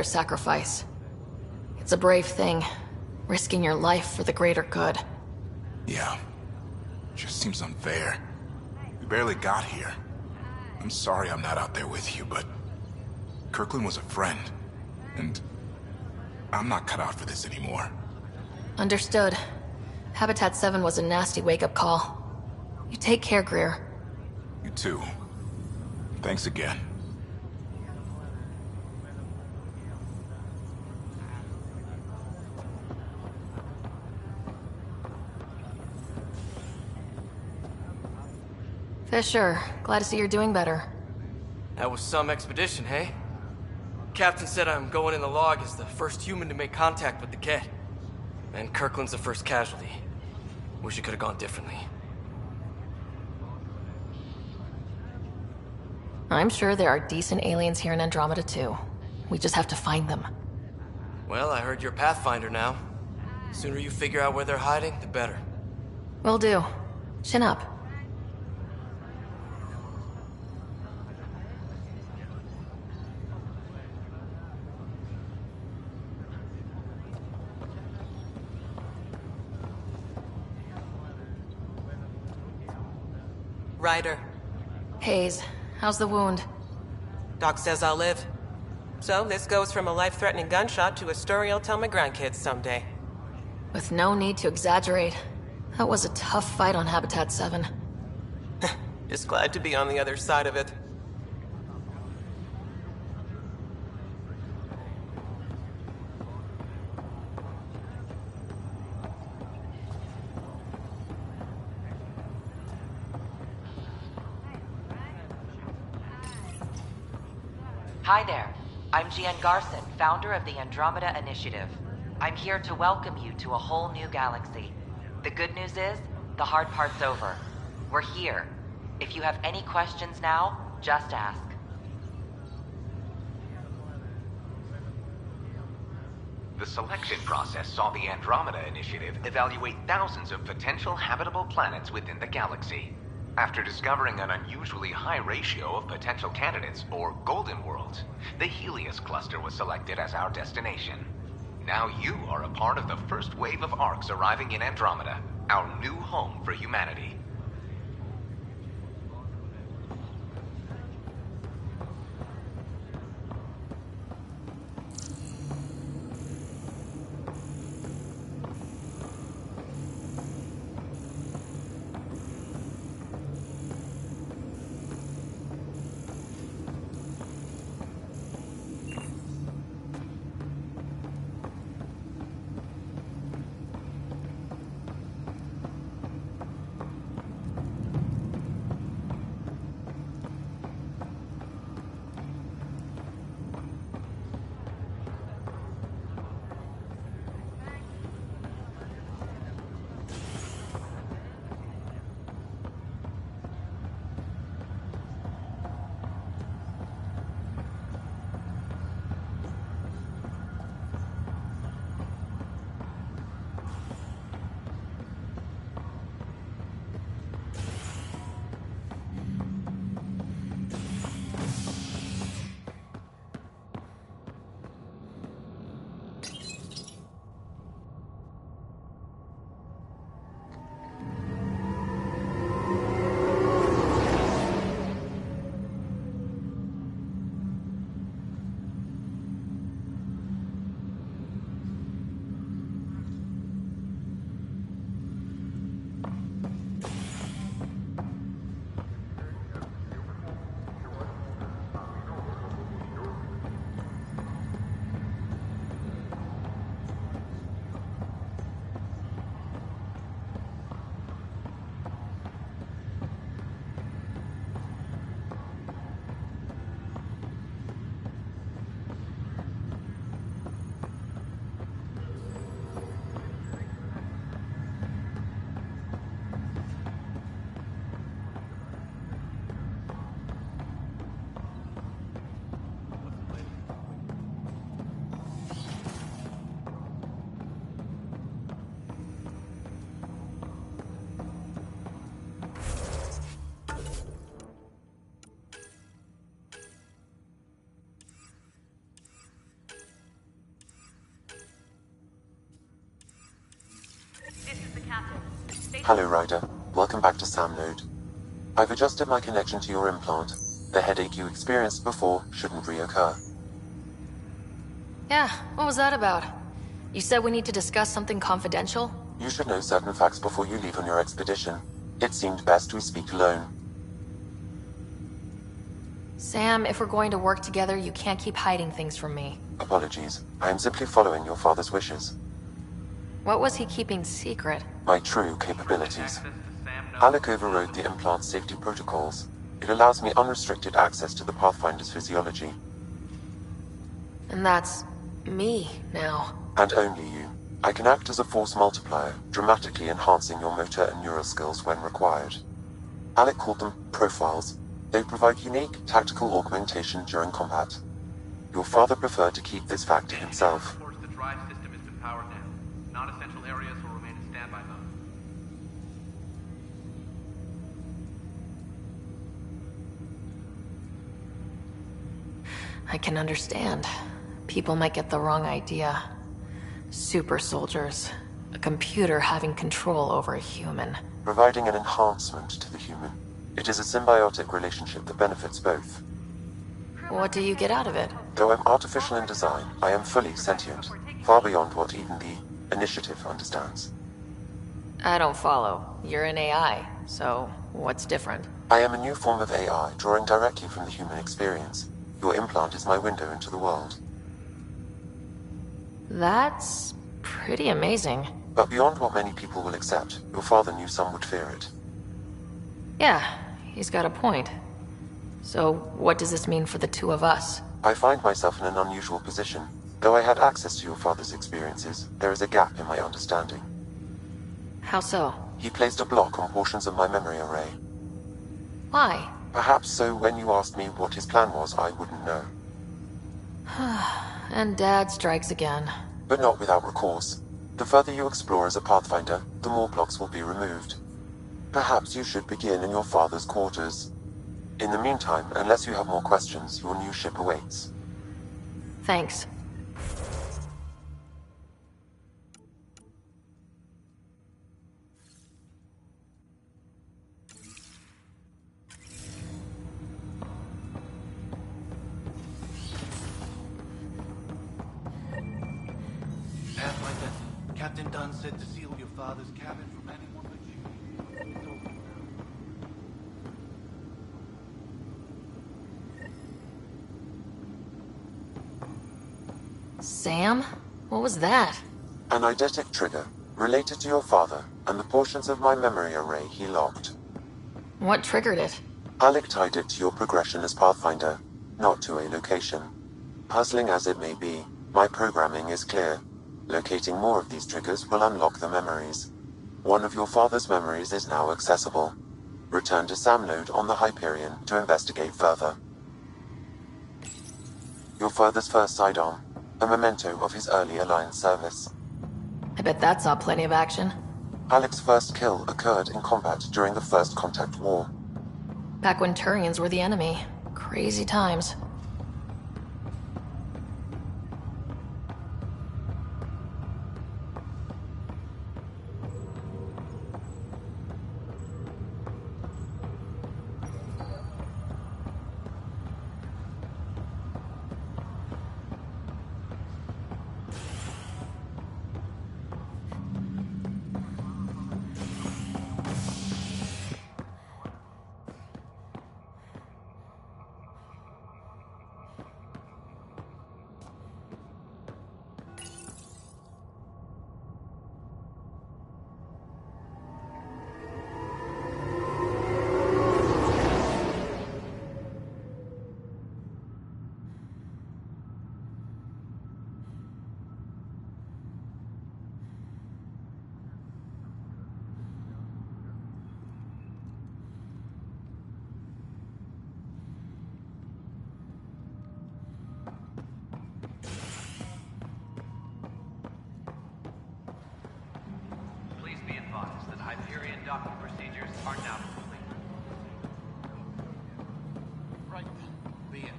their sacrifice. It's a brave thing, risking your life for the greater good. Yeah. Just seems unfair. We barely got here. I'm sorry I'm not out there with you, but Kirkland was a friend, and I'm not cut out for this anymore. Understood. Habitat 7 was a nasty wake-up call. You take care, Greer. You too. Thanks again. Fisher, glad to see you're doing better. That was some expedition, hey? Captain said I'm going in the log as the first human to make contact with the Kett. And Kirkland's the first casualty. Wish it could have gone differently. I'm sure there are decent aliens here in Andromeda too. We just have to find them. Well, I heard you're Pathfinder now. Sooner you figure out where they're hiding, the better. Will do. Chin up. Ryder. Hayes, how's the wound? Doc says I'll live. So this goes from a life-threatening gunshot to a story I'll tell my grandkids someday. With no need to exaggerate, that was a tough fight on Habitat 7. Just glad to be on the other side of it. Hi there. I'm Gian Garson, founder of the Andromeda Initiative. I'm here to welcome you to a whole new galaxy. The good news is, the hard part's over. We're here. If you have any questions now, just ask. The selection process saw the Andromeda Initiative evaluate thousands of potential habitable planets within the galaxy. After discovering an unusually high ratio of potential candidates, or golden worlds, the Helios cluster was selected as our destination. Now you are a part of the first wave of arcs arriving in Andromeda, our new home for humanity. Hello, Ryder. Welcome back to Sam Node. I've adjusted my connection to your implant. The headache you experienced before shouldn't reoccur. Yeah, what was that about? You said we need to discuss something confidential? You should know certain facts before you leave on your expedition. It seemed best we speak alone. Sam, if we're going to work together, you can't keep hiding things from me. Apologies. I am simply following your father's wishes. What was he keeping secret? My true capabilities. Alec overrode the implant's safety protocols. It allows me unrestricted access to the Pathfinder's physiology. And that's me now. And only you. I can act as a force multiplier, dramatically enhancing your motor and neural skills when required. Alec called them profiles. They provide unique, tactical augmentation during combat. Your father preferred to keep this fact to himself. The drive system has been powered down. Non-essential areas will remain in standby mode. I can understand. People might get the wrong idea. Super soldiers. A computer having control over a human. Providing an enhancement to the human. It is a symbiotic relationship that benefits both. What do you get out of it? Though I'm artificial in design, I am fully sentient, far beyond what even the Initiative understands. I don't follow. You're an AI, so what's different? I am a new form of AI, drawing directly from the human experience. Your implant is my window into the world. That's pretty amazing. But beyond what many people will accept, your father knew some would fear it. Yeah, he's got a point. So, what does this mean for the two of us? I find myself in an unusual position. Though I had access to your father's experiences, there is a gap in my understanding. How so? He placed a block on portions of my memory array. Why? Perhaps so when you asked me what his plan was, I wouldn't know. And Dad strikes again. But not without recourse. The further you explore as a Pathfinder, the more blocks will be removed. Perhaps you should begin in your father's quarters. In the meantime, unless you have more questions, your new ship awaits. Thanks. Pathfinder, Captain Dunn said to seal your father's cabin from anyone but you. It's over now. Sam? What was that? An eidetic trigger, related to your father, and the portions of my memory array he locked. What triggered it? Alec tied it to your progression as Pathfinder, not to a location. Puzzling as it may be, my programming is clear. Locating more of these triggers will unlock the memories. One of your father's memories is now accessible. Return to Sam Node on the Hyperion to investigate further. Your father's first sidearm, a memento of his early Alliance service. I bet that saw plenty of action. Alec's first kill occurred in combat during the First Contact War. Back when Turians were the enemy. Crazy times. Please be advised that Hyperion docking procedures are now complete. Right. Be it.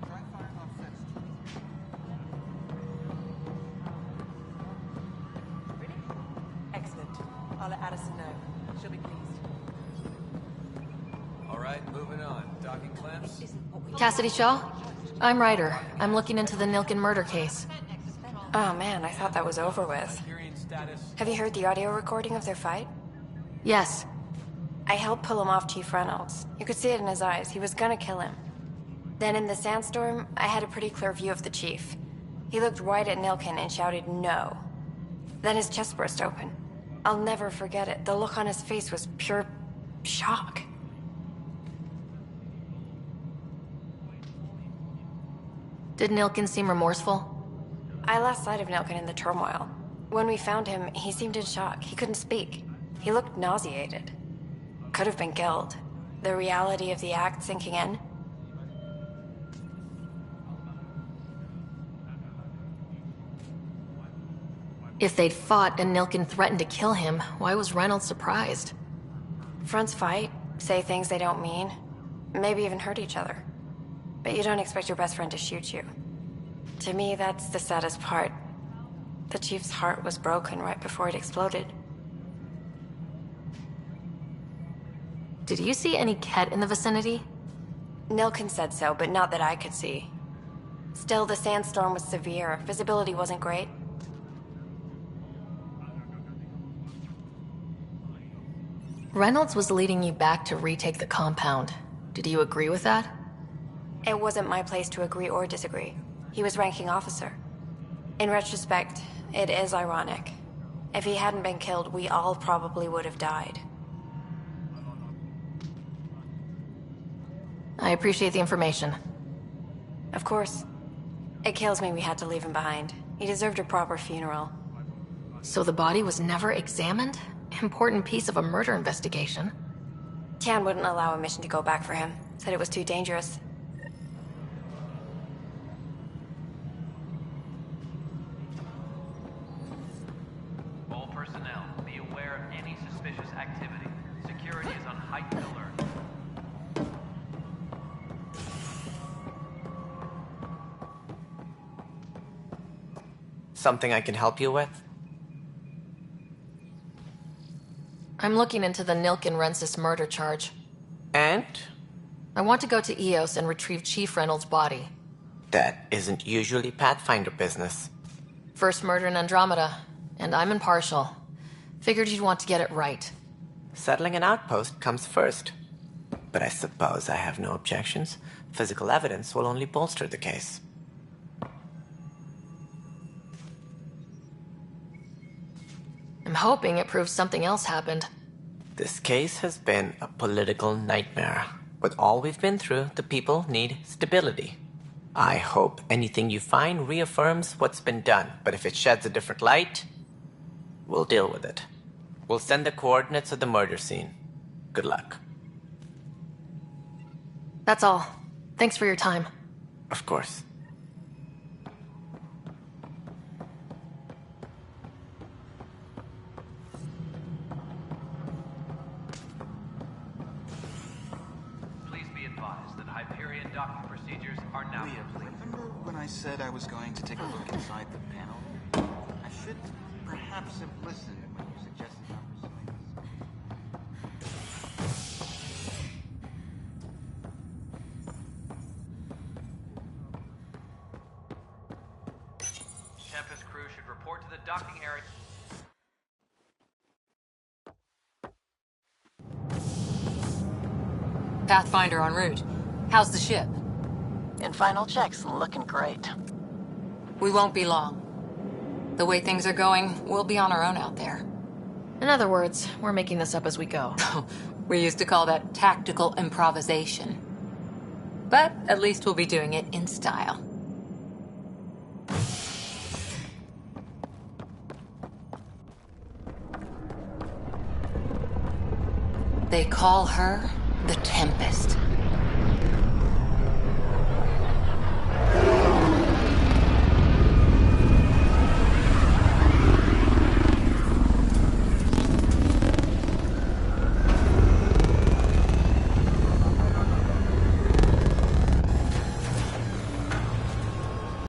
Try firing off sets. Excellent. I'll let Addison know. She'll be pleased. All right, moving on. Docking clamps? Cassidy Shaw? I'm Ryder. I'm looking into the Nilken murder case. Oh man, I thought that was over with. Have you heard the audio recording of their fight? Yes. I helped pull him off Chief Reynolds. You could see it in his eyes. He was gonna kill him. Then in the sandstorm, I had a pretty clear view of the Chief. He looked right at Nilken and shouted no. Then his chest burst open. I'll never forget it. The look on his face was pure shock. Did Nilken seem remorseful? I lost sight of Nilken in the turmoil. When we found him, he seemed in shock. He couldn't speak. He looked nauseated. Could have been killed. The reality of the act sinking in. If they'd fought and Nilken threatened to kill him, why was Reynolds surprised? Fronts fight, say things they don't mean, maybe even hurt each other. But you don't expect your best friend to shoot you. To me, that's the saddest part. The Chief's heart was broken right before it exploded. Did you see any Kett in the vicinity? Nilken said so, but not that I could see. Still, the sandstorm was severe. Visibility wasn't great. Reynolds was leading you back to retake the compound. Did you agree with that? It wasn't my place to agree or disagree. He was ranking officer. In retrospect, it is ironic. If he hadn't been killed, we all probably would have died. I appreciate the information. Of course. It kills me we had to leave him behind. He deserved a proper funeral. So the body was never examined? Important piece of a murder investigation. Tian wouldn't allow a mission to go back for him. Said it was too dangerous. All personnel, be aware of any suspicious activity. Security is on heightened alert. Something I can help you with? I'm looking into the Nilken-Rensis murder charge. And? I want to go to EOS and retrieve Chief Reynolds' body. That isn't usually Pathfinder business. First murder in Andromeda, and I'm impartial. Figured you'd want to get it right. Settling an outpost comes first. But I suppose I have no objections. Physical evidence will only bolster the case. I'm hoping it proves something else happened. This case has been a political nightmare. With all we've been through, the people need stability. I hope anything you find reaffirms what's been done, but if it sheds a different light, we'll deal with it. We'll send the coordinates of the murder scene. Good luck. That's all. Thanks for your time. Of course. Please be advised that Hyperion docking procedures are now complete. Remember when I said I was going to take a look inside the panel? I should perhaps have listened when you suggested not pursuing this. Tempest crew should report to the docking area. Pathfinder en route. How's the ship? In final checks, looking great. We won't be long. The way things are going, we'll be on our own out there. In other words, we're making this up as we go. We used to call that tactical improvisation. But at least we'll be doing it in style. They call her the Tempest.